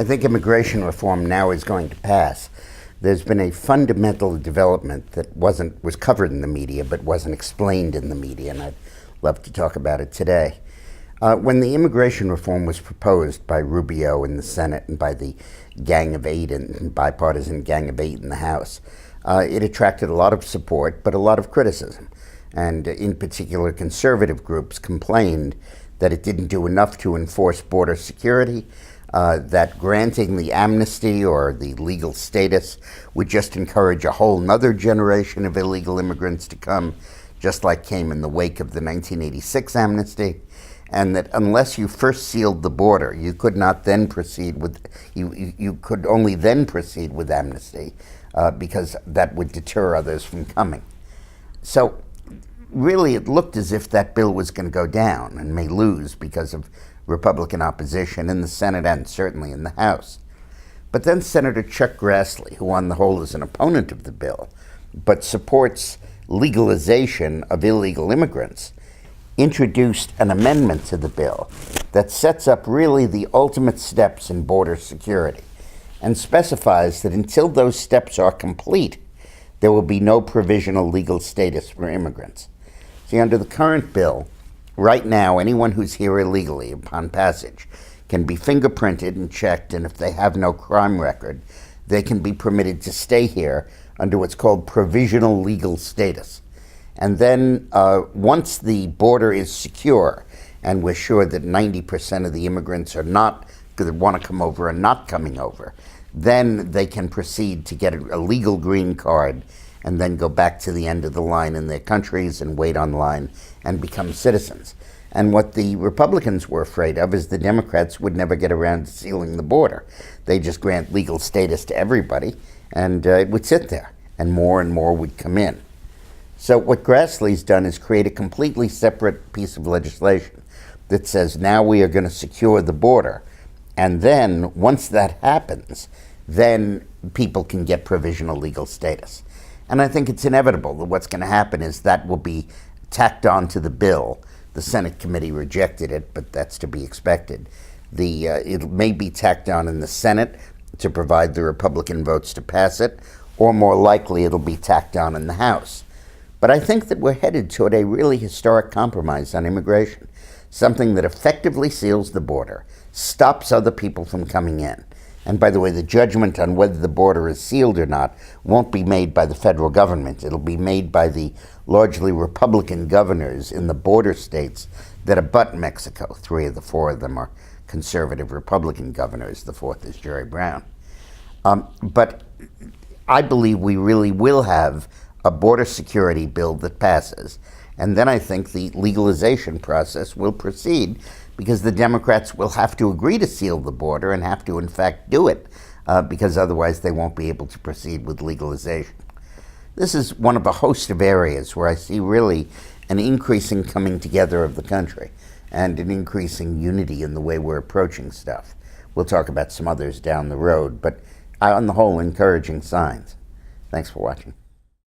I think immigration reform now is going to pass. There's been a fundamental development that was covered in the media but wasn't explained in the media, and I'd love to talk about it today. When the immigration reform was proposed by Rubio in the Senate and by the Gang of Eight and bipartisan Gang of Eight in the House, it attracted a lot of support but a lot of criticism. And in particular, conservative groups complained that it didn't do enough to enforce border security, that granting the amnesty or the legal status would just encourage a whole nother generation of illegal immigrants to come, just like came in the wake of the 1986 amnesty, and that unless you first sealed the border, you could not then proceed with, you could only then proceed with amnesty because that would deter others from coming. So really it looked as if that bill was going to go down and may lose because of Republican opposition in the Senate and certainly in the House. But then Senator Chuck Grassley, who on the whole is an opponent of the bill, but supports legalization of illegal immigrants, introduced an amendment to the bill that sets up really the ultimate steps in border security and specifies that until those steps are complete, there will be no provisional legal status for immigrants. See, under the current bill, right now, anyone who's here illegally upon passage can be fingerprinted and checked, and if they have no crime record, they can be permitted to stay here under what's called provisional legal status. And then once the border is secure, and we're sure that 90% of the immigrants are not, that want to come over, are not coming over, then they can proceed to get a legal green card and then go back to the end of the line in their countries and wait online and become citizens. And what the Republicans were afraid of is the Democrats would never get around to sealing the border. They just grant legal status to everybody, and it would sit there, and more would come in. So what Grassley's done is create a completely separate piece of legislation that says now we are going to secure the border, and then once that happens, then people can get provisional legal status. And I think it's inevitable that what's going to happen is that will be tacked on to the bill. The Senate committee rejected it, but that's to be expected. It may be tacked on in the Senate to provide the Republican votes to pass it, or more likely it'll be tacked on in the House. But I think that we're headed toward a really historic compromise on immigration, something that effectively seals the border, stops other people from coming in. And by the way, the judgment on whether the border is sealed or not won't be made by the federal government. It'll be made by the largely Republican governors in the border states that abut Mexico. 3 of the 4 of them are conservative Republican governors. The 4th is Jerry Brown. But I believe we really will have a border security bill that passes. And then I think the legalization process will proceed because the Democrats will have to agree to seal the border and have to, in fact, do it because otherwise they won't be able to proceed with legalization. This is one of a host of areas where I see really an increasing coming together of the country and an increasing unity in the way we're approaching stuff. We'll talk about some others down the road, but on the whole, encouraging signs. Thanks for watching.